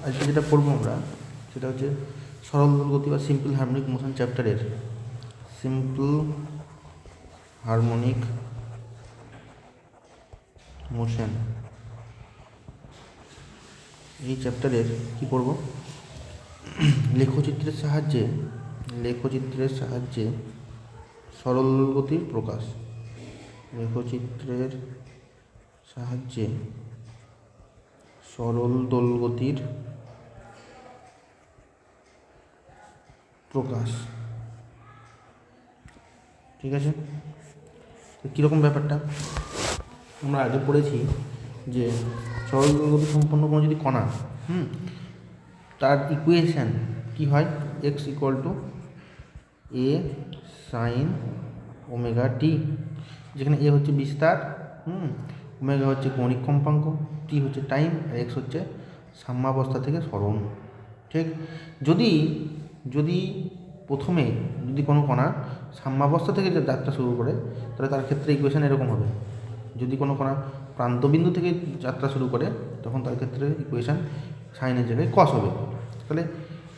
আজকে যেটা পড়বো আমরা সেটা হচ্ছে সরল গতি বা সিম্পল হারমোনিক মোশন চ্যাপ্টারের সিম্পল হারমোনিক মোশন এই চ্যাপ্টারের কি পড়ব, লেখচিত্রের সাহায্যে সরল গতির প্রকাশ, লেখচিত্রের সাহায্যে সরল দোলগতির প্রকাশ। ঠিক আছে, তো কীরকম ব্যাপারটা আমরা আগে পড়েছি যে সরল দোলগতি সম্পন্ন কোনো যদি কণা তার ইকুয়েশান কি হয়, x equal to A sine omega t, যেখানে এ হচ্ছে বিস্তার, ওমেগা হচ্ছে কৌণিক কম্পাঙ্ক, টি হচ্ছে টাইম, আর এক্স হচ্ছে সাম্যাবস্থা থেকে সরণ। ঠিক, যদি প্রথমে যদি কোনো কণা সাম্যাবস্থা থেকে যাত্রা শুরু করে তাহলে তার ক্ষেত্রে ইকুয়েশান এরকম হবে। যদি কোনো কণা প্রান্তবিন্দু থেকে যাত্রা শুরু করে তখন তার ক্ষেত্রে ইকুয়েশান সাইনের জায়গায় কস হবে। তাহলে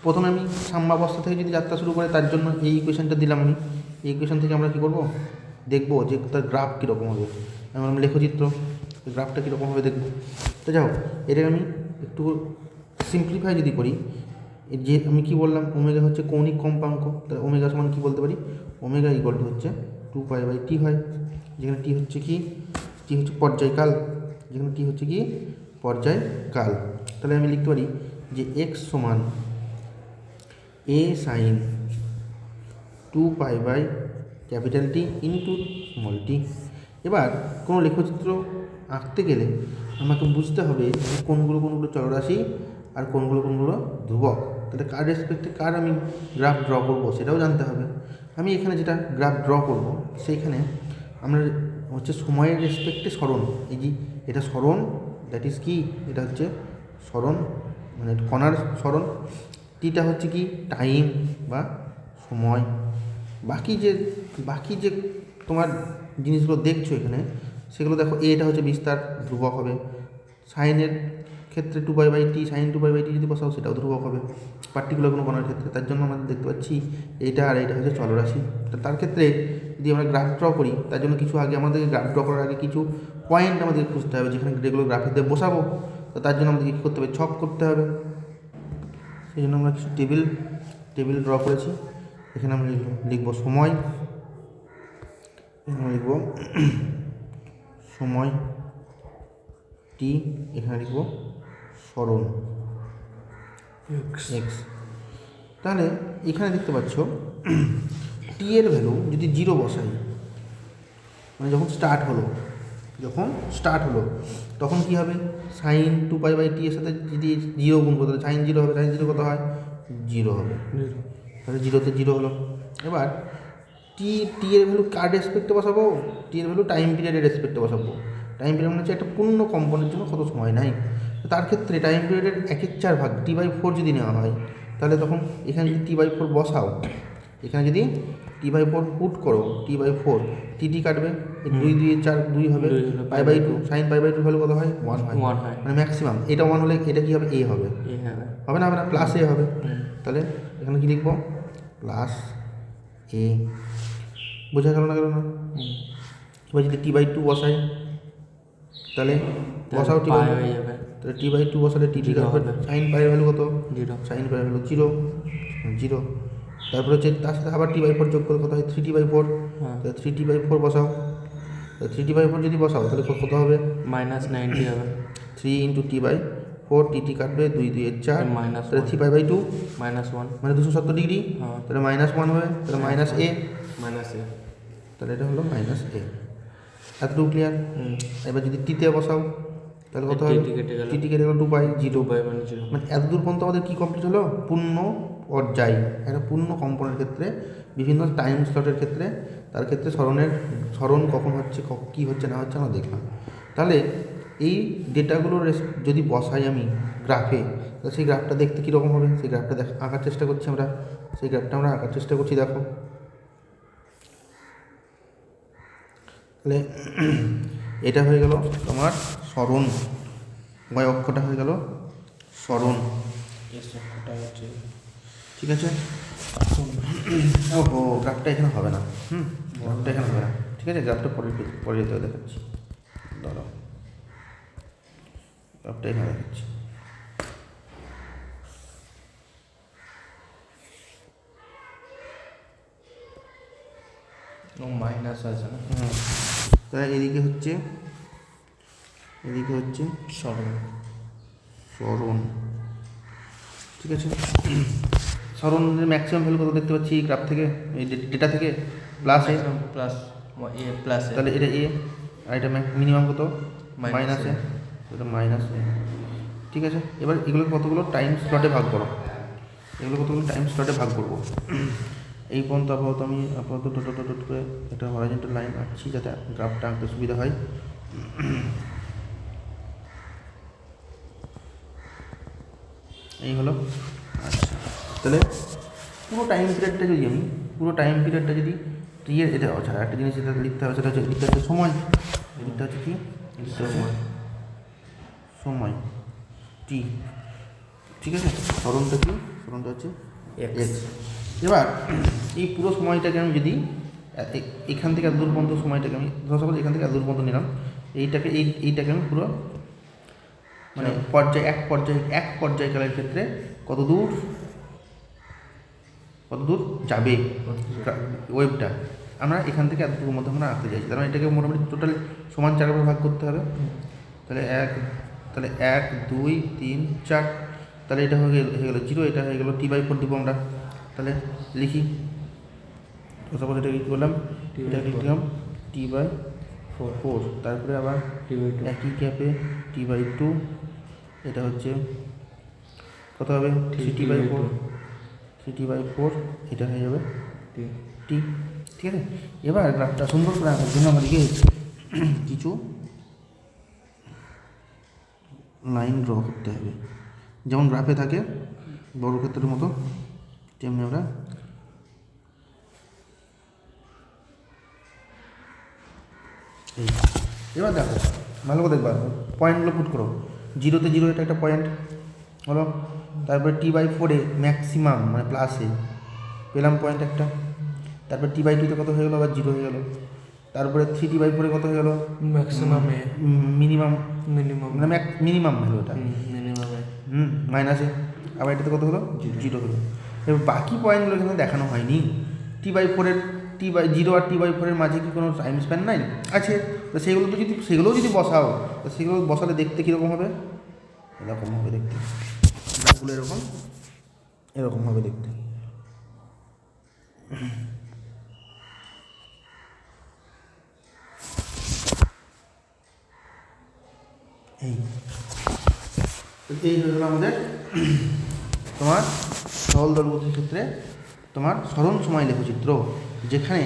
প্রথমে আমি সাম্যাবস্থা থেকে যদি যাত্রা শুরু করে তার জন্য এই ইকুয়েশানটা দিলাম। আমি এই ইকুয়েশান থেকে আমরা কী করবো, দেখবো যে তার গ্রাফ কীরকম হবে। আমি লেখচিত্র গ্রাফটা কীরকম হবে দেখবো। তো যাও, এটাকে আমি একটু সিম্পলিফাই যদি করি, যে আমি কি বললাম, ওমেগা হচ্ছে কৌণিক কম্পাঙ্ক, তাহলে ওমেগা সমান কী বলতে পারি, ওমেগা ইকুয়াল টু হচ্ছে 2π/t হয়, যেখানে টি হচ্ছে কি, টি হচ্ছে পর্যায়কাল, যেখানে টি হচ্ছে কি পর্যায়কাল। তাহলে আমি লিখতে পারি যে এক্স সমান এ sign 2π/T into small t. এবার কোনো লেখচিত্র আঁকতে গেলে আমাকে বুঝতে হবে যে কোনগুলো চলরাশি আর কোনগুলো ধ্রুবক। তাহলে কার রেসপেক্টে কার আমি গ্রাফ ড্র করবো সেটাও জানতে হবে। আমি এখানে যেটা গ্রাফ ড্র করব সেইখানে আমরা হচ্ছে সময়ের রেসপেক্টে সরণ, এই যে এটা সরণ, দ্যাট ইজ কি, এটা হচ্ছে সরণ মানে কণার সরণ, টিটা হচ্ছে কি টাইম বা সময়। বাকি যে তোমার জিনিসগুলো দেখছো এখানে সেগুলো দেখো, এটা হচ্ছে বিস্তার, ধ্রুবক হবে। সাইনের ক্ষেত্রে 2π/T, সাইন 2π/T যদি বসাও সেটাও ধ্রুবক হবে পার্টিকুলার কোনো কণার ক্ষেত্রে। তার জন্য আমরা দেখতে পাচ্ছি এইটা আর এইটা হচ্ছে চলরাশি। তার ক্ষেত্রে যদি আমরা গ্রাফ ড্র করি তার জন্য কিছু আগে আমাদের গ্রাফ ড্র করার আগে কিছু পয়েন্ট আমাদের খুঁজতে হবে যেখানে যেগুলো গ্রাফে দিয়ে বসাবো। তো তার জন্য আমাদেরকে কী করতে হবে, ছক করতে হবে। সেই জন্য আমরা কিছু টেবিল ড্র করেছি। এখানে আমরা লিখব সময়, এখানে লিখব সময় টি, এখানে লিখব সরণ এক্স। তাহলে এখানে দেখতে পাচ্ছ টি এর ভ্যালু যদি 0 বসাই, মানে যখন স্টার্ট হলো তখন কী হবে, সাইন 2π/T এর সাথে যদি 0 গুণ করতে সাইন 0 হবে, সাইন 0 কত হয় 0 হবে, তাহলে 0তে 0 হলো। এবার টি এর ভ্যালু কার রেসপেক্টে বসাবো, টি এর ভ্যালু টাইম পিরিয়ডের রেসপেক্টে বসাবো। টাইম পিরিয়ড মানে হচ্ছে একটা পূর্ণ কম্পনের জন্য কত সময় নেয়। তার ক্ষেত্রে টাইম পিরিয়ডের 1/4 T/4 যদি নেওয়া হয় তাহলে তখন এখানে যদি T/4 বসাও, এখানে যদি T/4 পুট করো, T/4 টি কাটবে, 2 2 4 2 হবে, π/2 সাইন π/2 ভ্যালু কত হয় 1 হয়, মানে ম্যাক্সিমাম। এটা 1 হলে এটা কি হবে, এ হবে, হবে না প্লাস এ হবে। তাহলে এখানে কি লিখবো, প্লাস এ। বোঝা গেল না এবার যদি T/2 বসাই তাহলে বসাও T/2, তাহলে T/2 বসালে টি কাটবে, সাইন পায়ের ভ্যালু কত 0, সাইন পায়ের ভ্যালু 0। তারপরে হচ্ছে তার সাথে আবার T/4 যোগ করে কত হয় 3T/4, তাহলে 3T/4 বসাও, 3T/4 যদি বসাও তাহলে কত হবে -90 হবে, 3 × T/4, টি কাটবে 2 2 4, তাহলে 3π/2 -1 মানে 270 ডিগ্রি, তাহলে -1 হবে, তাহলে মাইনাস এ, তাহলে এটা হলো -a। এতটুকু ক্লিয়ার। এবার যদি টিতে বসাও তাহলে কত হবে, টি কেটে গেল 2π, 0 মানে এতদূর পর্যন্ত আমাদের কী কমপ্লিট হলো, পূর্ণ পর্যায়। একটা পূর্ণ কম্পনের ক্ষেত্রে বিভিন্ন টাইম স্লটের ক্ষেত্রে তার ক্ষেত্রে সরণ কখন হচ্ছে, কী হচ্ছে না হচ্ছে আমরা দেখলাম। তাহলে এই ডেটাগুলোর যদি বসাই আমি গ্রাফে, তাহলে সেই গ্রাফটা দেখতে কীরকম হবে, সেই গ্রাফটা আঁকার চেষ্টা করছি আমরা, দেখো। তাহলে এটা হয়ে গেল তোমার সরণ, y অক্ষটা হয়ে গেল সরণ, ওটা হচ্ছে ঠিক আছে। ওহো, গ্রাফটা এখানে হবে না, গ্রাফটা এখানে হবে না, ঠিক আছে। গ্রাফটা পরে যেতে দেখাচ্ছি, দাঁড়াও, গ্রাফটা এখানে দেখাচ্ছি। ও মাইনাস আছে না, তাহলে এদিকে হচ্ছে সরণ, সরণ, ঠিক আছে। সরণের ম্যাক্সিমাম ভ্যালু কত দেখতে পাচ্ছি গ্রাফ থেকে, এই ডেটা থেকে, প্লাস এ, প্লাস এ প্লাস তাহলে এটা এ, আর এটা মিনিমাম কত, মাইনাস -a। এ, এটা মাইনাস এ, ঠিক আছে। এবার এগুলো কতগুলো টাইম স্লটে ভাগ করো, করবো। এই পর্যন্ত আমি ডট করে একটা হরাইজন্টাল লাইন আঁকছি যাতে গ্রাফটা আঁকতে সুবিধা হয়। এই হলো। আচ্ছা, তাহলে পুরো টাইম পিরিয়ডটা যদি এটা, আচ্ছা একটা জিনিস যেটা লিখতে হবে সেটা হচ্ছে এদিকটা হচ্ছে সময়, এদিকটা হচ্ছে কি, সময় টি, ঠিক আছে। সরণটা হচ্ছে এক্স। এবার এই পুরো সময়টাকে আমি যদি এখান থেকে এত দূর পর্যন্ত সময়টাকে আমি ধরো এখান থেকে এত দূর পর্যন্ত নিলাম, এইটাকে আমি পুরো মানে এক পর্যায়কালের ক্ষেত্রে কত দূর যাবে ওয়েভটা, আমরা এখান থেকে এতটুকুর মধ্যে আমরা আঁকতে চাইছি। তার মানে এটাকে মোটামুটি টোটাল সমান 4 ভাগে ভাগ করতে হবে। তাহলে 1 2 3 4, তাহলে এটা হয়ে গেল 0, এটা হয়ে গেল T/4 দিব আমরা। তাহলে লিখি, সাপোজ এটা কি করলাম, এটা লিখলাম T/4, তারপরে আবার একই ক্যাপে T/2, এটা হচ্ছে কত হবে 3T/4, এটা হয়ে যাবে টি, ঠিক আছে। এবার গ্রাফটা সুন্দর করে আঁকার জন্য আমাদেরকে কিছু লাইন ড্র করতে হবে, যেমন গ্রাফে থাকে বর্গক্ষেত্রের মতো, তেমনি আমরা এই। এবার দেখো ভালো করে দেখবা, পয়েন্টগুলো পুট করো। 0-তে 0, এটা একটা পয়েন্ট হলো। তারপরে T/4 ম্যাক্সিমাম মানে প্লাসে পেলাম পয়েন্ট একটা। তারপরে T/2তে কত হয়ে গেলো, আবার 0 হয়ে গেলো। তারপরে 3T/4 কত হয়ে গেলো, ম্যাক্সিমাম মিনিমাম মানে মিনিমাম ভ্যালু এটা, মিনিমাম মাইনাসে। আবার এটাতে কত হলো, 0 হলো। এবার বাকি পয়েন্টগুলো এখানে দেখানো হয়নি। T/0 আর T/4 মাঝে কি কোনো টাইম স্প্যান নাই আছে, তো সেগুলোও যদি বসাও, তো সেগুলো বসালে দেখতে কীরকম হবে, এরকম হবে দেখতে, গ্রাফগুলো এরকম হবে দেখতে। এই হয়ে গেল আমাদের তোমার সরল দোলগতির ক্ষেত্রে তোমার সরণ সময় লেখচিত্র, যেখানে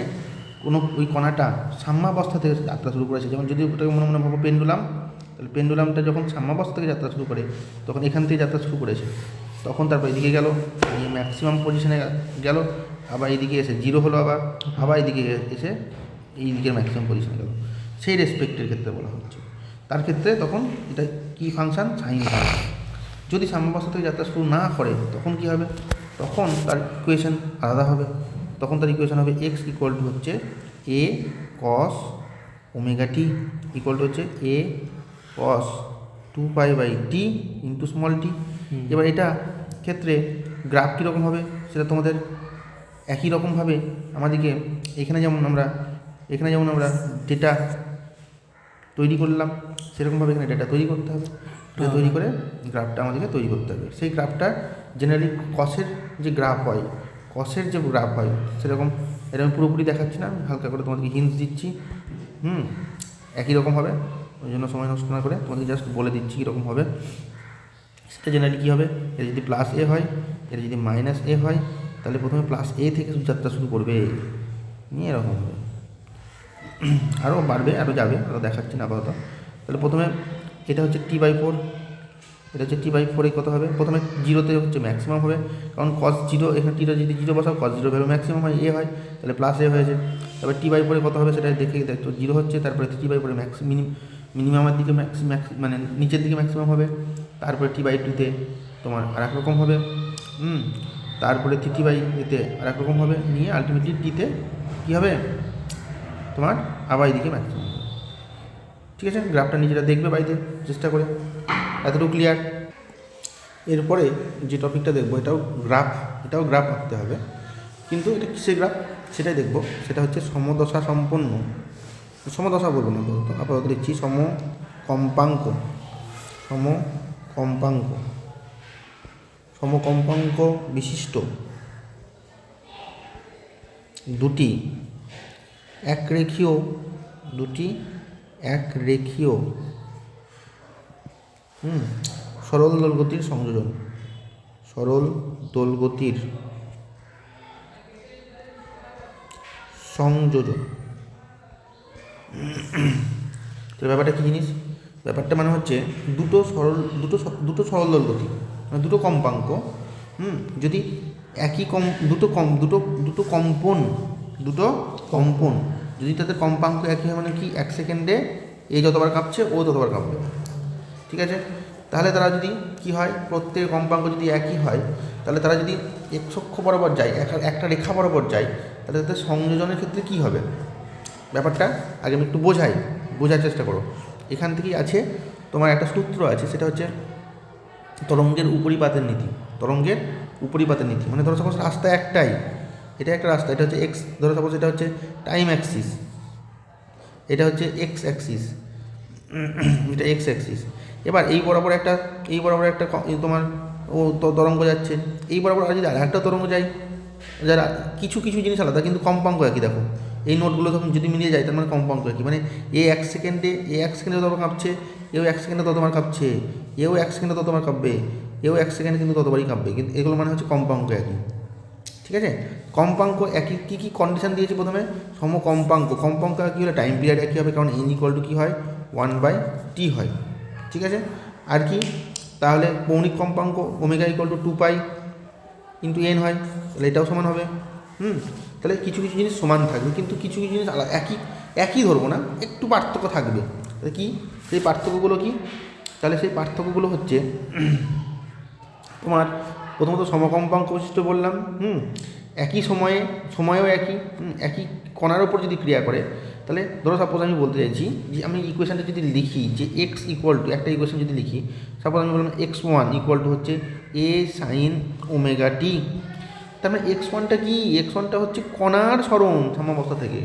কোনো ওই কণাটা সাম্যাবস্থা থেকে যাত্রা শুরু করেছে। যেমন যদি ওটাকে মনে ভাবো পেন্ডুলাম, তাহলে পেন্ডুলামটা যখন সাম্যাবস্থা থেকে যাত্রা শুরু করে, তখন এখান থেকে যাত্রা শুরু করেছে, তখন তারপর এদিকে গেল, এই ম্যাক্সিমাম পজিশনে গেল, আবার এইদিকে এসে 0 হলো, আবার এদিকে এসে এই দিকের ম্যাক্সিমাম পজিশনে গেল। সেই রেসপেক্টের ক্ষেত্রে বলা হচ্ছে। তার ক্ষেত্রে তখন এটা কী ফাংশান, সাইন ফাংশন। যদি সাম্যাবস্থা থেকে যাত্রা শুরু না করে তখন কী হবে, তখন তার ইকুয়েশন আলাদা হবে। তখন তার ইকুয়েশন হবে x হচ্ছে a cos ω t হচ্ছে a cos 2π/t into small t. এবার এটা ক্ষেত্রে গ্রাফ কীরকম হবে সেটা তোমাদের একই রকমভাবে আমাদেরকে এখানে যেমন আমরা ডেটা তৈরি করলাম, সেরকমভাবে এখানে ডেটা তৈরি করতে হবে। তৈরি করে গ্রাফটা আমাদেরকে তৈরি করতে হবে। সেই গ্রাফটা জেনারেলি কসের যে গ্রাফ হয়, সেরকম, এটা আমি পুরোপুরি দেখাচ্ছি না, আমি হালকা করে তোমাদেরকে হিন্টস দিচ্ছি। একই রকম হবে, ওই জন্য সময় নষ্ট না করে তোমাদেরকে জাস্ট বলে দিচ্ছি কীরকম হবে। সেটা জেনারেলি কী হবে, এটা যদি প্লাস এ হয়, এটা যদি মাইনাস এ হয়, তাহলে প্রথমে প্লাস এ থেকে যাত্রা শুরু করবে, নিয়ে এরকম হবে, আরও বাড়বে, আরও যাবে, আরও দেখাচ্ছি না আপাতত। তাহলে প্রথমে এটা হচ্ছে T/4, এটা হচ্ছে T/4 কত হবে, প্রথমে 0-তে হচ্ছে ম্যাক্সিমাম হবে, কারণ cos 0, এখানে টিটা যদি 0 বসাও cos 0 ভ্যালু ম্যাক্সিমাম হয়, এ হয়, তাহলে প্লাস এ হয়েছে। তারপর T/4 কত হবে সেটা দেখো, 0 হচ্ছে, তারপরে T/4 মিনিমামের দিকে মানে নিচের দিকে ম্যাক্সিমাম হবে, তারপরে T/2 তোমার আর এক রকম হবে, তারপরে T/এতে আর এক রকম হবে, নিয়ে আলটিমেটলি টিতে কী হবে তোমার আবার এইদিকে ম্যাক্সিমাম হবে। ঠিক আছে, গ্রাফটা নিজেরা দেখবে বাড়িতে চেষ্টা করে। এতটুকু ক্লিয়ার। এরপরে যে টপিকটা দেখবো এটাও গ্রাফ আঁকতে হবে, কিন্তু এটা কিসের গ্রাফ সেটাই দেখবো। সেটা হচ্ছে সমদশা বলবো না বলতো, আপাতত লিখছি সমকম্পাঙ্ক বিশিষ্ট দুটি একরেখীয় সরল দোলগতির সংযোজন। তো ব্যাপারটা কী জিনিস? ব্যাপারটা মানে হচ্ছে দুটো সরল দোলগতি মানে দুটো কম্পাঙ্ক, যদি দুটো কম্পন যদি তাদের কম্পাঙ্ক একই হয়, মানে কি 1 সেকেন্ডে এ যতবার কাঁপছে ও ততবার কাঁপবে। ঠিক আছে, তাহলে তারা যদি কি হয়, প্রত্যেক কম্পাঙ্ক যদি একই হয়, তাহলে তারা যদি x অক্ষ বরাবর যায়, একটা রেখা বরাবর যায়, তাহলে তাদের সংযোজনের ক্ষেত্রে কি হবে ব্যাপারটা আগে আমি একটু বোঝার চেষ্টা করো। এখান থেকেই আছে তোমার একটা সূত্র আছে, সেটা হচ্ছে তরঙ্গের উপরিপাতের নীতি। মানে ধরো সাপোজ রাস্তা একটাই, এটা একটা রাস্তা, এটা হচ্ছে এক্স, ধরো সাপোজ এটা হচ্ছে টাইম অ্যাক্সিস, এটা হচ্ছে এক্স অ্যাক্সিস, এটা এক্স অ্যাক্সিস। এবার এই বরাবর একটা তোমার তরঙ্গ যাচ্ছে, এই বরাবর আর যদি আর একটা তরঙ্গ যায়, যারা কিছু জিনিস আলাদা কিন্তু কম্পাঙ্ক একই। দেখো এই নোটগুলো যখন যদি মিলিয়ে যায় তার মানে কম্পাঙ্ক একই, মানে এক সেকেন্ডে ততবার কাঁপছে, এও 1 সেকেন্ডে ততবার কাঁপছে, এও 1 সেকেন্ডে ততবার কাঁপবে, এও 1 সেকেন্ডে কিন্তু ততবারই কাঁপবে, কিন্তু এগুলো মানে হচ্ছে কম্পাঙ্ক একই। ঠিক আছে, কম্পাঙ্ক একই কী কন্ডিশন দিয়েছে প্রথমে, কম্পাঙ্ক একই হলে টাইম পিরিয়ড একই হবে, কারণ n = কী হয় 1/t হয়। ঠিক আছে, আর কি তাহলে কৌণিক কম্পাঙ্ক ω = 2π × n হয়, তাহলে এটাও সমান হবে। তাহলে কিছু জিনিস সমান থাকবে, কিন্তু কিছু জিনিস আলাদা একই ধরবো না, একটু পার্থক্য থাকবে। তাহলে কি সেই পার্থক্যগুলো কি? তাহলে সেই পার্থক্যগুলো হচ্ছে তোমার প্রথমত সমকম্পাঙ্ক বৈশিষ্ট্য বললাম, একই সময়ও একই কণার ওপর যদি ক্রিয়া করে, তাহলে ধরো সাপোজ আমি বলতে চাইছি যে আমি ইকুয়েশানটা যদি লিখি যে x = একটা ইকুয়েশান যদি লিখি, সাপোজ আমি বললাম x1 = হচ্ছে a sin ωt। তার মানে x1টা কি? x1টা হচ্ছে কণার সরণ সাম্যাবস্থা থেকে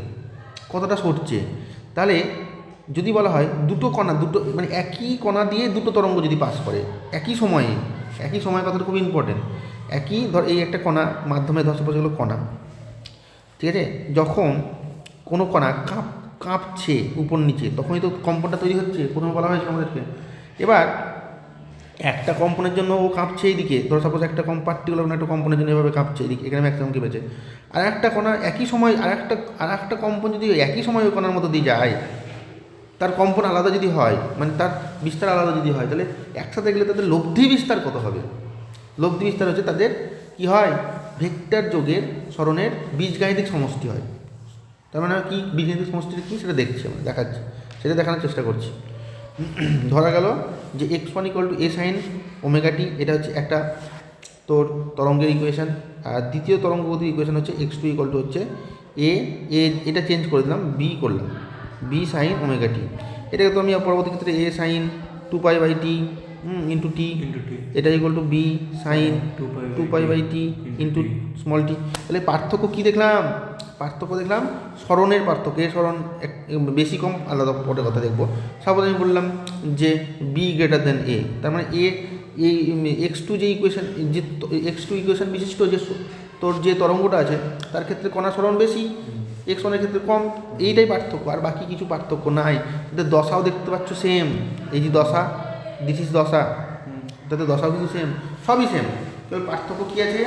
কতটা সরছে। তাহলে যদি বলা হয় দুটো মানে একই কণা দিয়ে দুটো তরঙ্গ যদি পাস করে একই সময় কথাটা খুব ইম্পর্টেন্ট। ধর এই একটা কণা মাধ্যমে ধর সাপোজ হলো কণা, ঠিক আছে, যখন কোনো কণা কাঁপছে উপর নিচে, তখনই তো কম্পনটা তৈরি হচ্ছে, প্রথমে বলা হয়েছে আমাদেরকে। এবার একটা কম্পনের জন্য ও কাঁপছে এইদিকে, ধরো সাপোজ একটা পার্টিকুলার একটা কম্পনের জন্য এভাবে কাঁপছে এইদিকে, এখানে ম্যাক্সিমাম কেঁপেছে। আর একটা কণা একই সময় আর একটা কম্পন যদি একই সময় ওই কণার মতো দিয়ে যায়, তার কম্পন আলাদা যদি হয়, মানে তার বিস্তার আলাদা যদি হয়, তাহলে একসাথে গেলে তাদের লব্ধি বিস্তার কত হবে? লব্ধি বিস্তার হচ্ছে তাদের কি হয়, ভেক্টর যোগের সরণের বীজগাণিতিক সমষ্টি হয়। তার মানে কি বীজগাণিতিক সমষ্টিটা কী সেটা দেখাচ্ছি, সেটা দেখানোর চেষ্টা করছি। ধরা গেল যে x1 = a sin ωt, এটা হচ্ছে একটা তোর তরঙ্গের ইকুয়েশান। আর দ্বিতীয় তরঙ্গগতির ইকুয়েশান হচ্ছে x2 = হচ্ছে a, এটা চেঞ্জ করে দিলাম, b করলাম, b sin ωt। এটাকে তো আমি পরবর্তী ক্ষেত্রে a sin 2π/t × t, এটা = b sin 2π/t × t। তাহলে পার্থক্য কী দেখলাম? সরণের পার্থক্য, এ সরণ বেশি কম আলাদা পরে কথা দেখবো। সাপোজ আমি বললাম যে b > a, তার মানে এই x2 যে ইকুয়েশান বিশিষ্ট যে তোর যে তরঙ্গটা আছে তার ক্ষেত্রে কণার সরণ বেশি, x1 ক্ষেত্রে কম, এইটাই পার্থক্য, আর বাকি কিছু পার্থক্য নাই। এদের দশাও দেখতে পাচ্ছ সেম, এই যে দশা, দিস ইজ দশা, তাতে দশাও কিন্তু সেম, সবই সেম, কেবল পার্থক্য কী আছে,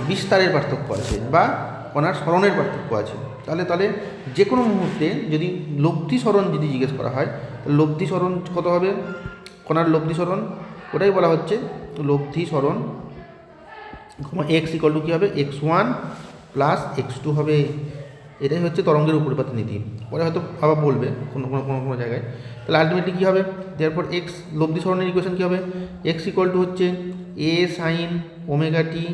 বিস্তারের পার্থক্য আছে বা কণার সরণের পার্থক্য আছে। তাহলে যে কোনো মুহূর্তে যদি লব্ধি সরণ যদি জিজ্ঞেস করা হয়, লব্ধি সরণ কত হবে? কণার লব্ধি সরণ, ওটাই বলা হচ্ছে লব্ধি সরণ। x = কী হবে? x1 + x2 হবে। এটাই হচ্ছে তরঙ্গের উপরিপাতের নীতি। পরে হয়তো আবার বলবে কোনো কোনো কোনো কোনো জায়গায়। তাহলে আলটিমেটলি কী হবে, তারপর এক্স লব্ধি সরণের ইকুয়েশন কী হবে, এক্স ইকুয়াল টু হচ্ছে A sine omega t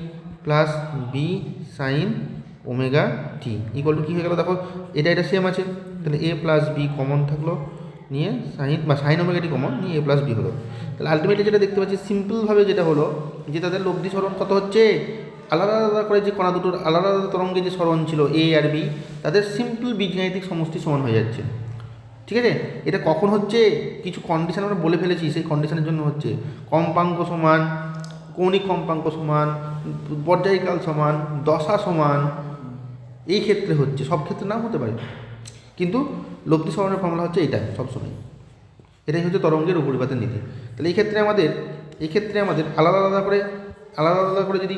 plus B sine omega t equal to কী হয়ে গেলো দেখো, এটা সেম আছে, তাহলে এ প্লাস বি কমন থাকলো, নিয়ে সাইন বা সাইন ওমেগা টি কমন নিয়ে এ প্লাস বি হলো। তাহলে আলটিমেটলি যেটা দেখতে পাচ্ছি সিম্পলভাবে যেটা হলো যে তাদের লব্ধি সরণ কত হচ্ছে, আলাদা আলাদা করে যে কণা দুটোর আলাদা আলাদা তরঙ্গে যে সরণ ছিল এ আর বি, তাদের সিম্পল বীজগাণিতিক সমষ্টি সমান হয়ে যাচ্ছে। ঠিক আছে, এটা কখন হচ্ছে, কিছু কন্ডিশন আমরা বলে ফেলেছি, সেই কন্ডিশনের জন্য হচ্ছে কম্পাঙ্ক সমান, কৌণিক কম্পাঙ্ক সমান, পর্যায়কাল সমান, দশা সমান, এই ক্ষেত্রে হচ্ছে, সব ক্ষেত্রে নাও হতে পারে, কিন্তু লব্ধি সরণের ফর্মুলা হচ্ছে এইটা সবসময়। এটাই হচ্ছে তরঙ্গের উপরিপাতের নীতি। তাহলে এই ক্ষেত্রে আমাদের আলাদা আলাদা করে যদি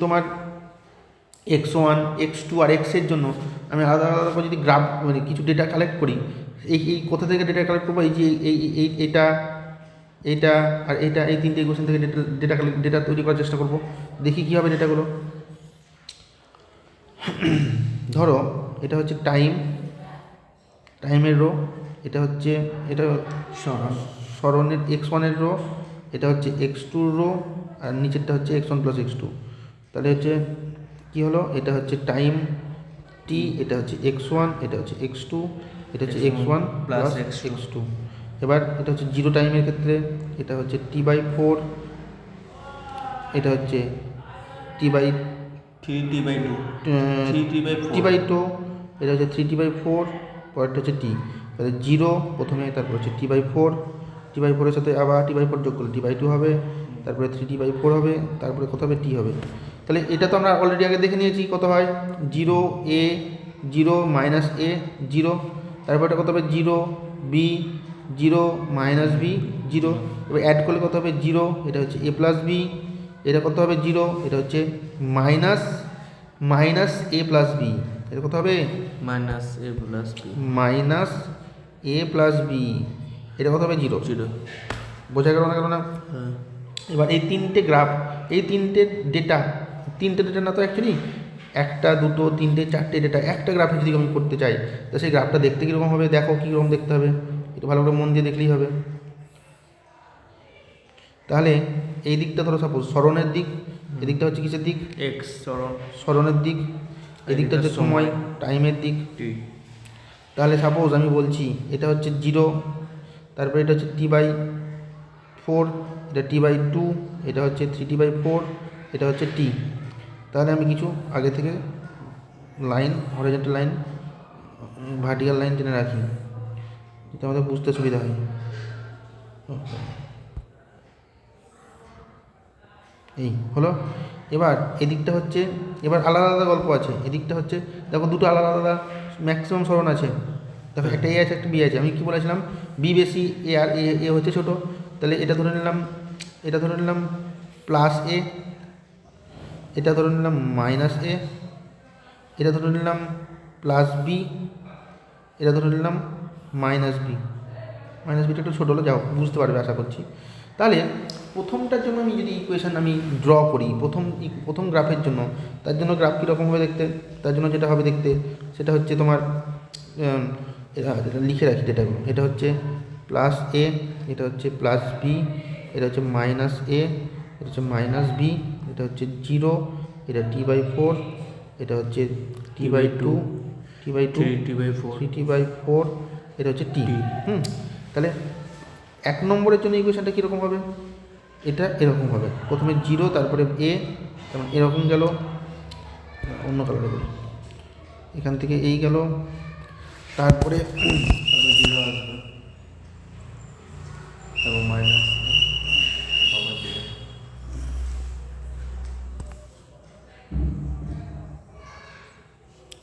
তোমার x1 x2 আর x-এর জন্য আমি আলাদা আলাদা করে যদি গ্রাফ মানে কিছু ডেটা কালেক্ট করি, এই কোথা থেকে ডেটা কালেক্ট করবো, এই যে এইটা আর এইটা, এই তিনটে ইকুয়েশন থেকে ডেটা তৈরি করার চেষ্টা করব, দেখি কী হবে ডেটাগুলো। ধরো এটা হচ্ছে টাইমের রো, এটা সরণের x1-এর রো, এটা হচ্ছে x2-র রো, আর নিচেরটা হচ্ছে x1 প্লাস x2। তাহলে হচ্ছে কী হলো, এটা হচ্ছে টাইম টি, এটা হচ্ছে x1, এটা হচ্ছে x2, এটা হচ্ছে x1 প্লাস x2। এবার এটা হচ্ছে জিরো টাইমের ক্ষেত্রে এটা হচ্ছে t/4, এটা হচ্ছে t/2, এটা হচ্ছে 3t/4, পরেরটা হচ্ছে t। তাহলে জিরো প্রথমে, তারপর হচ্ছে t/4 সাথে আবার t/4 যোগ করলে t/2 হবে, তারপরে 3t/4 হবে, তারপরে কত হবে, t হবে। তাহলে এটা তো আমরা অলরেডি আগে দেখে নিয়েছি কত হয়, 0 a 0 মাইনাস a 0, তারপর এটা কত হবে 0 b 0 মাইনাস b 0, এবার অ্যাড করলে কত হবে 0, এটা হচ্ছে a প্লাস b, এটা কত হবে 0, এটা হচ্ছে মাইনাস a প্লাস b, এটা কত হবে মাইনাস a প্লাস b, এটা কত হবে 0। বোঝা গেল না? এবার এই তিনটে গ্রাফ, এই তিনটে ডেটা না তো অ্যাকচুয়ালি, একটা দুটো তিনটে চারটে ডেটা একটা গ্রাফে যদি আমি করতে চাই, তো সেই গ্রাফটা দেখতে কীরকম হবে, দেখো কীরকম দেখতে হবে, একটু ভালো করে মন দিয়ে দেখলেই হবে। তাহলে এই দিকটা ধরো সাপোজ সরণের দিক, এদিকটা হচ্ছে কিসের দিক, এক্স সরণের দিক, এদিকটা হচ্ছে সময় টাইমের দিক। তাহলে সাপোজ আমি বলছি এটা হচ্ছে 0, তারপরে এটা হচ্ছে t/4, এটা t/2, এটা হচ্ছে 3t/4, এটা হচ্ছে t। তাহলে আমি কিছু আগে থেকে line, horizontal line, vertical line টেনে রাখি, যাতে আমাদের বুঝতে সুবিধা হয়। এই হলো। এবার এদিকটা হচ্ছে, এবার আলাদা আলাদা গল্প আছে, এদিকটা হচ্ছে দেখো দুটো আলাদা আলাদা ম্যাক্সিমাম সরণ আছে, দেখো একটা এ আছে একটা বি আছে। আমি কি বলেছিলাম, বি বেশি, এ আর এ হচ্ছে ছোটো, তাহলে এটা ধরে নিলাম প্লাস এ, এটা ধরে নিলাম মাইনাস এ, এটা ধরে নিলাম প্লাস বি, এটা ধরে নিলাম মাইনাস বিটা একটু ছোটো হলো, যাও বুঝতে পারবে আশা করছি। তাহলে প্রথমটার জন্য আমি যদি ইকুয়েশান আমি ড্র করি, প্রথম গ্রাফের জন্য, তার জন্য গ্রাফ কীরকম হবে দেখতে, তার জন্য যেটা হবে দেখতে সেটা হচ্ছে তোমার, এটা লিখে রাখি ডেটাগুলো, এটা হচ্ছে প্লাস এ, এটা হচ্ছে প্লাস বি, এটা হচ্ছে মাইনাস এ, এটা হচ্ছে মাইনাস বি, এটা হচ্ছে 0, এটা t/4, এটা হচ্ছে t/2, 3t/4, এটা হচ্ছে t। তাহলে 1 নম্বরের জন্য ইকুয়েশনটা কীরকম হবে, এটা এরকম হবে, প্রথমে 0, তারপরে a, যেমন এরকম গেল, অন্য কালারে বলি, এখান থেকে এই গেল, তারপরে 0 আসবে এবং মাইনাস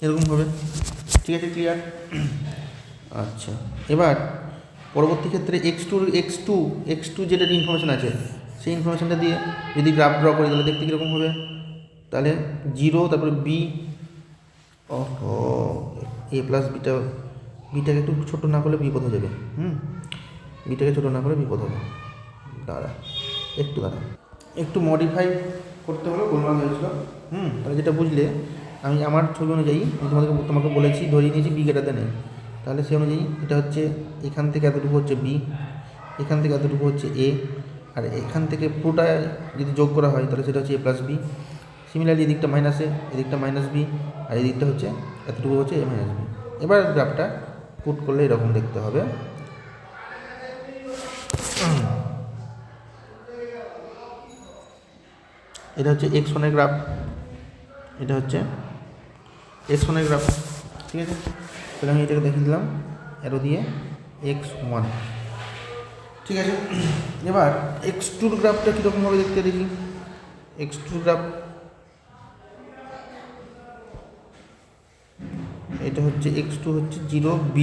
এরকম হবে। ঠিক আছে, ক্লিয়ার? আচ্ছা, এবার পরবর্তী ক্ষেত্রে x2 যেটা ইনফরমেশান আছে, সেই ইনফরমেশানটা দিয়ে যদি গ্রাফ ড্র করি তাহলে দেখতে কীরকম হবে, তাহলে 0, তারপরে বি, এ প্লাস বিটাকে একটু ছোটো না করলে বিপদ হয়ে যাবে। বিটাকে ছোটো না করে বিপদ হবে, দাঁড়া একটু মডিফাই করতে হলো, গোলমাল হয়েছিল। তাহলে যেটা বুঝলে আমি আমার ছবি অনুযায়ী আমি তোমাকে বলেছি ধরিয়ে নিয়েছি বি গ্রেটার দেন এ, তাহলে সেই অনুযায়ী এটা হচ্ছে এখান থেকে এতটুকু হচ্ছে বি, এখান থেকে এতটুকু হচ্ছে এ, আর এখান থেকে পুরোটা যদি যোগ করা হয় তাহলে সেটা হচ্ছে এ প্লাস বি। সিমিলারলি এদিকটা মাইনাস এ, এদিকটা মাইনাস বি, আর এদিকটা হচ্ছে এতটুকু হচ্ছে এ মাইনাস বি। এবার গ্রাফটা পুট করলে এরকম দেখতে হবে। এটা হচ্ছে x1 এর গ্রাফ, এটা হচ্ছে x1 এর গ্রাফ, ঠিক আছে। তাহলে আমি এটাকে দেখিয়ে দিলাম অ্যারো দিয়ে x1, ঠিক আছে। এবার x2 গ্রাফটা কীরকমভাবে দেখতে দেখি। x2 গ্রাফ এটা হচ্ছে x2 হচ্ছে 0b,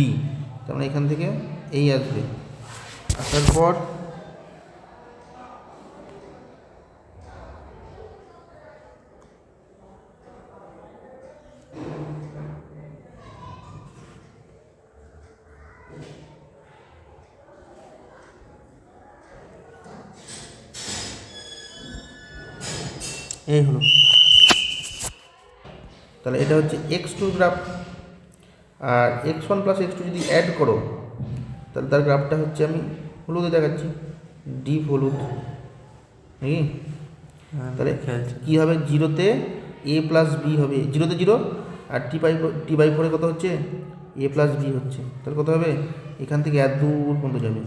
তার মানে এখান থেকে এই আসবে, আসার পর এই হলো। তাহলে এটা হচ্ছে x2 গ্রাফ, আর x1 প্লাস x2 যদি অ্যাড করো তাহলে তার গ্রাফটা হচ্ছে আমি হলুদে দেখাচ্ছি, ডিপ হলুদ, নাকি? তাহলে কী হবে, 0-তে a প্লাস বি হবে, 0-তে 0, আর t/4 কত হচ্ছে a প্লাস বি হচ্ছে, তাহলে কত হবে এখান থেকে এত দূর পর্যন্ত যাবে।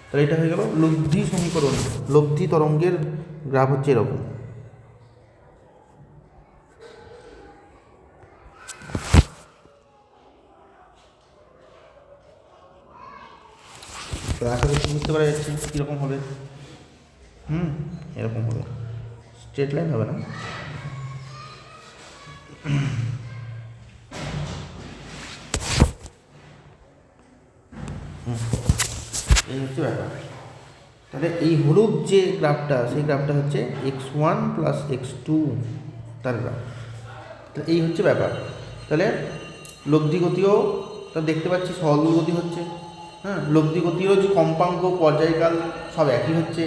তাহলে এটা হয়ে গেল লব্ধি সমীকরণ, লব্ধি তরঙ্গের গ্রাফ হচ্ছে এরকম। তো আশা করছি বুঝতে পারা যাচ্ছে কীরকম হবে। এরকম হবে, স্ট্রেট লাইন হবে না। এই হচ্ছে ব্যাপার। তাহলে এই হলুদ যে গ্রাফটা, সেই গ্রাফটা হচ্ছে x1 প্লাস x2 তার গ্রাফ। তাহলে এই হচ্ছে ব্যাপার। তাহলে লব্ধি গতিও তা দেখতে পাচ্ছি সহজ গতি হচ্ছে, হ্যাঁ। লব্ধি গতিরও যে কম্পাঙ্ক পর্যায়কাল সব একই হচ্ছে,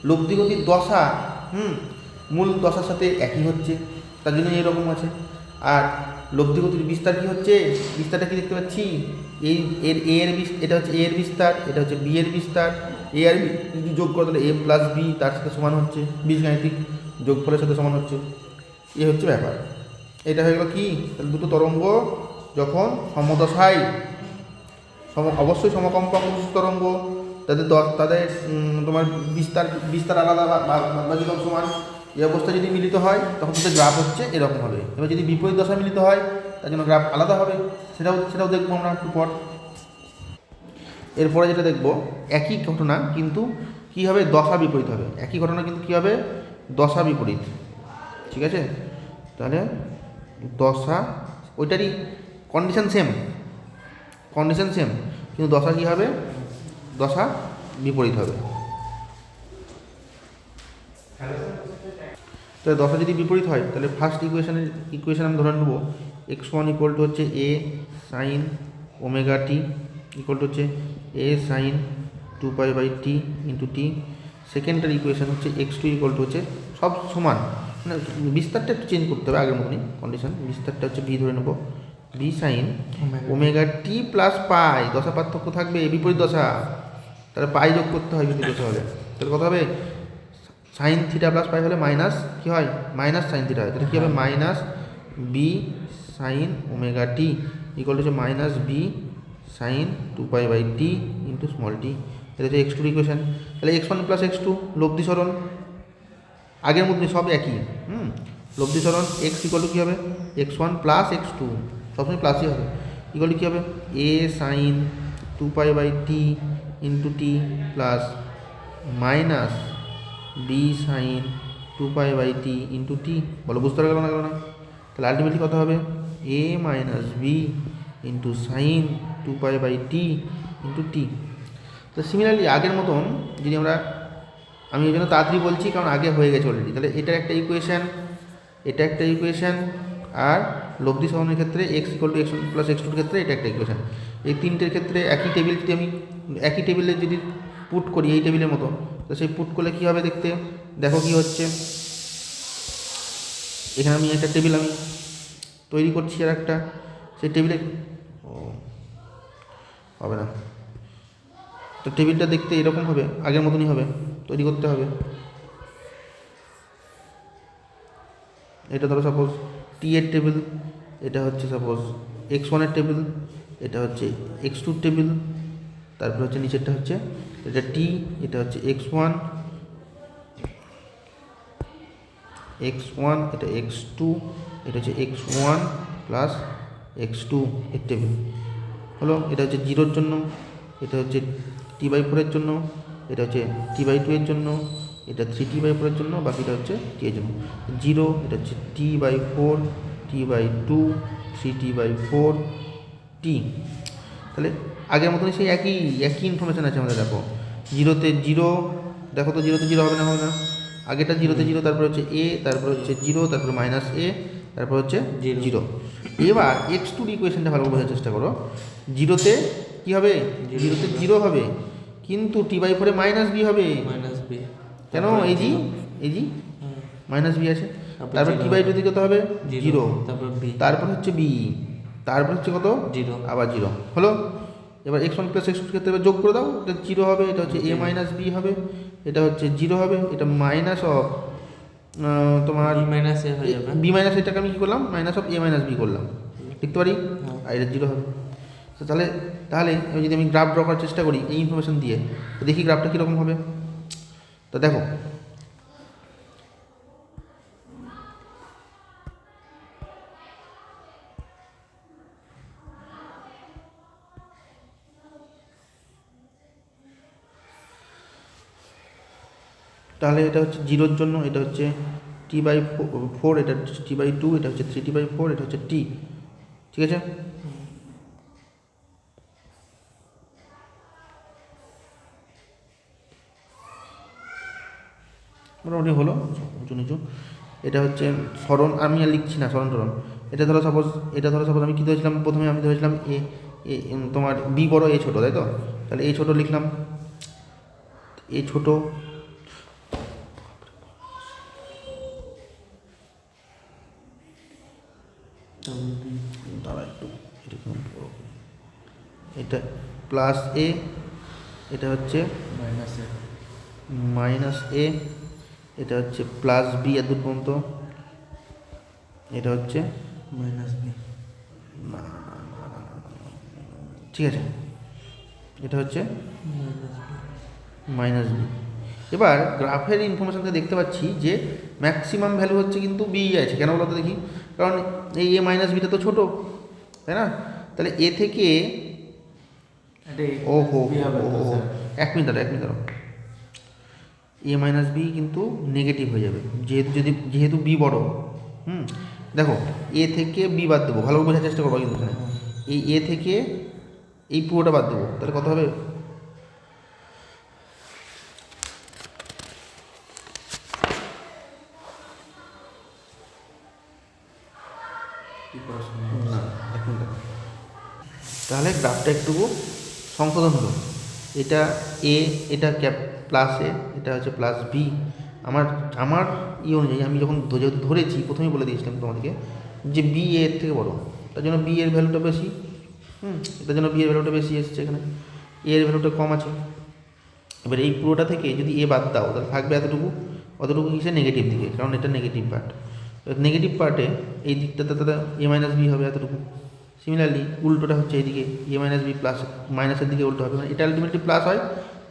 লব্ধি গতির দশা মূল দশার সাথে একই হচ্ছে, তার জন্য এরকম আছে। আর লব্ধি গতির বিস্তার কী হচ্ছে, বিস্তারটা কি দেখতে পাচ্ছি, এটা হচ্ছে এ এর বিস্তার, এটা হচ্ছে বি এর বিস্তার, এ আর বি যদি যোগ করে তাহলে এ প্লাস বি তার সাথে সমান হচ্ছে, বীজগাণিতিক যোগফলের সাথে সমান হচ্ছে, এ হচ্ছে ব্যাপার। এটা হয়ে গেল কি, তাহলে দুটো তরঙ্গ যখন সমদশায় অবশ্যই সমকম্পাঙ্ক তরঙ্গ, তাদের তোমার বিস্তার আলাদা বা যখন সমান, এই অবস্থা যদি মিলিত হয় তখন তাদের গ্রাফ হচ্ছে এরকম হবে। এবার যদি বিপরীত দশা মিলিত হয় তার জন্য গ্রাফ আলাদা হবে, সেটাও দেখবো আমরা একটু পর। এরপরে যেটা দেখব, একই ঘটনা কিন্তু কী হবে, দশা বিপরীত হবে। একই ঘটনা কিন্তু কী হবে, দশা বিপরীত, ঠিক আছে। তাহলে দশা ওইটারই কন্ডিশন সেম, কিন্তু দশা কী হবে, দশা বিপরীত হবে। তাহলে দশা যদি বিপরীত হয় তাহলে ফার্স্ট ইকুয়েশন আমি ধরে নেব x1 ইকুয়াল টু হচ্ছে a sign omega t equal to হচ্ছে a সাইন 2π/t ইন্টু টি। সেকেন্ডের ইকুয়েশন হচ্ছে x2 ইকুয়াল টু হচ্ছে সব সমান, মানে বিস্তারটা একটু চেঞ্জ করতে হবে আগের মতনই কন্ডিশন, বিস্তারটা হচ্ছে বি ধরে নেব, B sine omega t plus পাই, দশা পার্থক্য থাকবে বিপরীত দশা, তাহলে পাই যোগ করতে হয় বিপরীত দশা হলে, তাহলে কত হবে সাইন থিটা প্লাস পাই হলে মাইনাস কী হয়, মাইনাস সাইন থিটা হয়, তাহলে কী হবে minus B sine omega t equal to হচ্ছে minus B sine 2π/t into small t. এটা হচ্ছে x2 ইকুয়েশন। তাহলে x1 প্লাস x2 লব্ধি সরণ আগের মধ্যে সব একই, লব্ধি সরণ x ইকুয়াল টু কী হবে, x1 প্লাস x2 সবসময় প্লাসই হবে, ইকুয়াল টু কী হবে a sine 2π/t into t plus minus B sine 2π/t into t. বলো বুঝতে পারবে না কেন না? তাহলে আলটিমেটলি কত হবে a minus B into sine 2π/t into t. তো সিমিলারলি আগের মতন যদি আমি এই জন্য তাড়াতাড়ি বলছি কারণ আগে হয়ে গেছে অলরেডি। তাহলে এটা একটা ইকুয়েশান, এটা একটা ইকুয়েশান, আর লব্ধি সরণের ক্ষেত্রে x equal to x1 plus x2 ক্ষেত্রে এটা একটা ইকুয়েশান। এই তিনটের ক্ষেত্রে একই টেবিল যদি আমি একই টেবিলে যদি পুট করি এই টেবিলের মতো, তো সেই পুট করলে কী হবে দেখতে দেখো কি হচ্ছে। এখানে আমি একটা টেবিল আমি তৈরি করছি আর একটা, সেই টেবিলে ও হবে না, তো টেবিলটা দেখতে এরকম হবে, আগের মতনই হবে, তৈরি করতে হবে। এটা ধরো সাপোজ টি এর টেবিল, এটা হচ্ছে সাপোজ x1 এর টেবিল, এটা হচ্ছে x2 টেবিল, তারপরে হচ্ছে নিচেরটা হচ্ছে এটা টি, এটা হচ্ছে x1, এটা x2, এটা হচ্ছে x1 প্লাস x2 এর টেবিল হলো। এটা হচ্ছে 0-র জন্য, এটা হচ্ছে t/4 এর জন্য, এটা হচ্ছে t/2 এর জন্য, এটা 3t/4 এর জন্য, বাকিটা হচ্ছে t এর জন্য। 0 এটা হচ্ছে t/4, t/2, 3t/4 t। তাহলে আগের মতনই সেই একই ইনফরমেশান আছে আমাদের। দেখো 0-তে 0, দেখো তো 0-তে 0 হবে না, হবে না, আগেটা 0-তে 0, তারপর হচ্ছে a, তারপর হচ্ছে 0, তারপর মাইনাস a, তারপর হচ্ছে 0। এবার x2 ইকুয়েশনটা ভালো করে বোঝার চেষ্টা করো। 0-তে কী হবে? 0-তে 0 হবে, কিন্তু t/4 এ মাইনাস b হবে। মাইনাস বি কেন? এই জি মাইনাস বি আছে, তারপর t/2 দিকে কত হবে? 0, তারপর হচ্ছে b, তারপর হচ্ছে কত? 0, আবার 0 হলো। এবার x1 প্লাস x2 ক্ষেত্রে এবার যোগ করে দাও, এটা 0 হবে, এটা হচ্ছে a মাইনাস b হবে, এটা হচ্ছে 0 হবে, এটা মাইনাস অফ তোমার বি মাইনাস এ হয়ে যাবে, বি মাইনাস এটাকে আমি কী করলাম? Minus of a minus b করলাম, লিখতে পারি, আর এটা 0 হবে। তো তাহলে তাহলে আমি যদি গ্রাফ ড্র করার চেষ্টা করি এই ইনফরমেশন দিয়ে, তো দেখি গ্রাফটা কীরকম হবে। তো দেখো তাহলে এটা হচ্ছে 0-র জন্য, এটা হচ্ছে t/4, এটা হচ্ছে t/2, এটা হচ্ছে 3t/4, এটা হচ্ছে t, ঠিক আছে। মোটামুটি হলো, উঁচু নিচু। এটা হচ্ছে স্মরণ, আমি আর লিখছি না স্মরণ টরণ। এটা ধরো সাপোজ আমি কী ধরেছিলাম প্রথমে? আমি ধরেছিলাম এ তোমার বি বড় এ ছোটো, তাই তো? তাহলে এ ছোটো লিখলাম, এ ছোটো, দাঁড়া একটু, এটা প্লাস এ, এটা হচ্ছে মাইনাস এ, এটা হচ্ছে প্লাস বি এত দূর পর্যন্ত, এটা হচ্ছে মাইনাস বি, ঠিক আছে, এটা হচ্ছে মাইনাস বি। এবার গ্রাফের ইনফরমেশানটা দেখতে পাচ্ছি যে ম্যাক্সিমাম ভ্যালু হচ্ছে কিন্তু বি আছে। কেন বলো তো দেখি? কারণ এই এ মাইনাস বিটা তো ছোটো, তাই না? তাহলে এ থেকে ও হো, এক মিনিট দাঁড়ো, এ মাইনাস বি কিন্তু নেগেটিভ হয়ে যাবে যেহেতু বি বড়। দেখো এ থেকে বি বাদ দেবো, ভালো করে বোঝার চেষ্টা করবো কিন্তু এখানে। এই এ থেকে এই পুরোটা বাদ দেবো, তাহলে কত হবে? না, এক মিনিট দাঁড়াও। তাহলে গ্রাফটা একটু সংশোধন হলো। এটা এ, এটা প্লাস এ, এটা হচ্ছে প্লাস বি। আমার অনুযায়ী আমি যখন যেহেতু ধরেছি, প্রথমেই বলে দিয়েছিলাম তোমাদেরকে যে বি এর থেকে বড়, তার জন্য বি এর ভ্যালুটা বেশি। তার জন্য বি এর ভ্যালুটা বেশি এসছে, এখানে এ এর ভ্যালুটা কম আছে। এবার এই পুরোটা থেকে যদি এ বাদ দাও, তাহলে থাকবে অতটুকু কিসে? নেগেটিভ দিকে, কারণ এটা নেগেটিভ পার্ট। নেগেটিভ পার্টে এই দিকটাতে তাহলে এ মাইনাস বি হবে এতটুকু। সিমিলারলি উল্টোটা হচ্ছে এইদিকে এ মাইনাস বি প্লাস, মাইনাসের দিকে উল্টো হবে, মানে এটা আলটিমেটলি প্লাস হয়,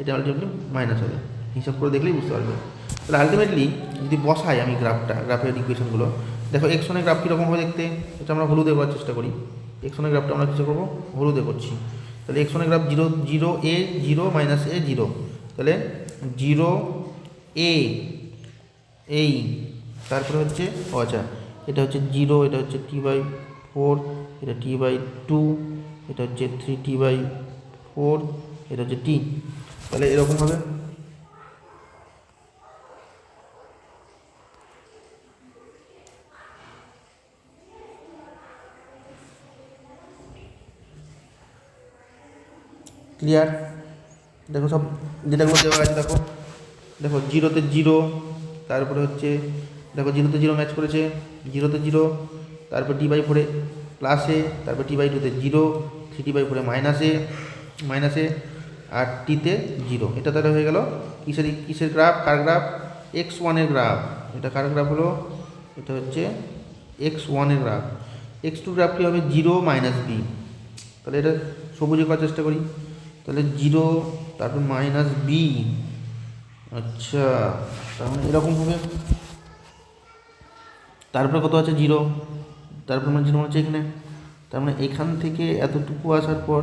এটা আলটিমেটলি মাইনাস হবে। হিসাব করে দেখলেই বুঝতে পারবে। তাহলে আলটিমেটলি যদি বসাই আমি গ্রাফের ইকুয়েশনগুলো, দেখো x1-এর গ্রাফ কীরকম হবে দেখতে, এটা আমরা হলুদে করার চেষ্টা করি। x1-এর গ্রাফটা আমরা চেষ্টা করবো হলুদে করছি। তাহলে x1-এর গ্রাফ 0, 0 a 0 মাইনাস a 0, তাহলে 0 a এই, তারপরে হচ্ছে আচ্ছা এটা হচ্ছে 0, এটা হচ্ছে t/4, এটা t/2, এটা হচ্ছে 3t/4, এটা হচ্ছে t। তাহলে এরকম হবে। ক্লিয়ার? দেখো সব যেটাগুলো দেওয়া আছে, দেখো 0-তে 0, তারপরে হচ্ছে দেখো 0-তে 0 ম্যাচ করেছে, 0-তে 0, তারপর d/4 প্লাস এ, তারপর t/2 জিরো, 3t/4 মাইনাস এ আর টিতে জিরো। এটা তাহলে হয়ে গেল কিসের গ্রাফ, কার গ্রাফ, x1 এর গ্রাফ। এটা কার গ্রাফ হলো, এটা হচ্ছে x1 এর গ্রাফ। x2 গ্রাফ কী হবে, 0 - b। তাহলে এটা সবুজে করার চেষ্টা করি, তাহলে 0 তারপর -b। আচ্ছা, তার মানে এরকম হবে। তারপরে কত আছে, 0, তারপর মানে 0 হচ্ছে এখানে, তার মানে এখান থেকে এতটুকু আসার পর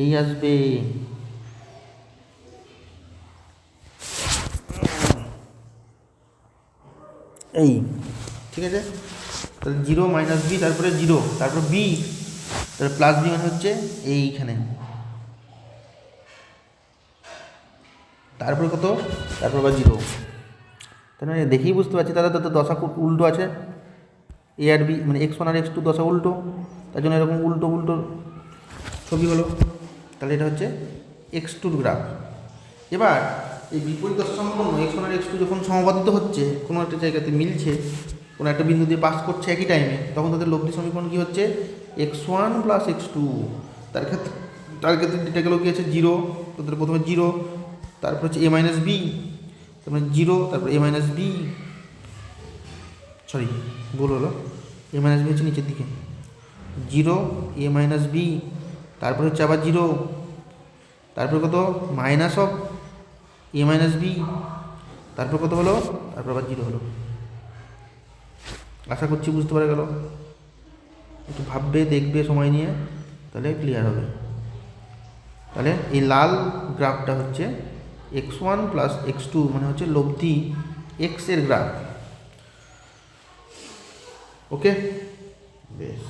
এই আসবে, এই, ঠিক আছে। তাহলে 0 - b, তারপরে 0, তারপর b, তারপরে প্লাস b মানে হচ্ছে এইখানে, তারপর কত, তারপর আবার 0। তার মানে দেখেই বুঝতে পারছি দাদা তো দশা খুব উল্টো আছে, এ আর বি মানে x1 আর x2 দশা উল্টো, তার জন্য এরকম উল্টো উল্টো ছবি হলো। তাহলে এটা হচ্ছে x2 গ্রাফ। এবার এই বিপরীত দশা সম্পন্ন x1 আর x2 যখন সমবাদিত হচ্ছে, কোনো একটা জায়গাতে মিলছে, কোনো একটা বিন্দু দিয়ে পাস করছে একই টাইমে, তখন তাদের লব্ধি সমীকরণ কী হচ্ছে, x1 + x2। তার ক্ষেত্রে ডেটা গেল কী আছে, 0, তাদের প্রথমে 0, তারপর হচ্ছে a - b, তারপরে 0, তারপর a - b, সরি ভুল হলো, a - b হচ্ছে নিচের দিকে, 0, a - b, তারপর হচ্ছে আবার 0, তারপর কত, মাইনাস অফ a - b, তারপর কত হলো, তারপর আবার 0 হলো। আশা করছি বুঝতে পারা গেল। একটু ভাববে, দেখবে সময় নিয়ে, তাহলে ক্লিয়ার হবে। তাহলে এই লাল গ্রাফটা হচ্ছে x1 + x2 মানে হচ্ছে লব্ধি x এর গ্রাফ। ওকে, বেশ।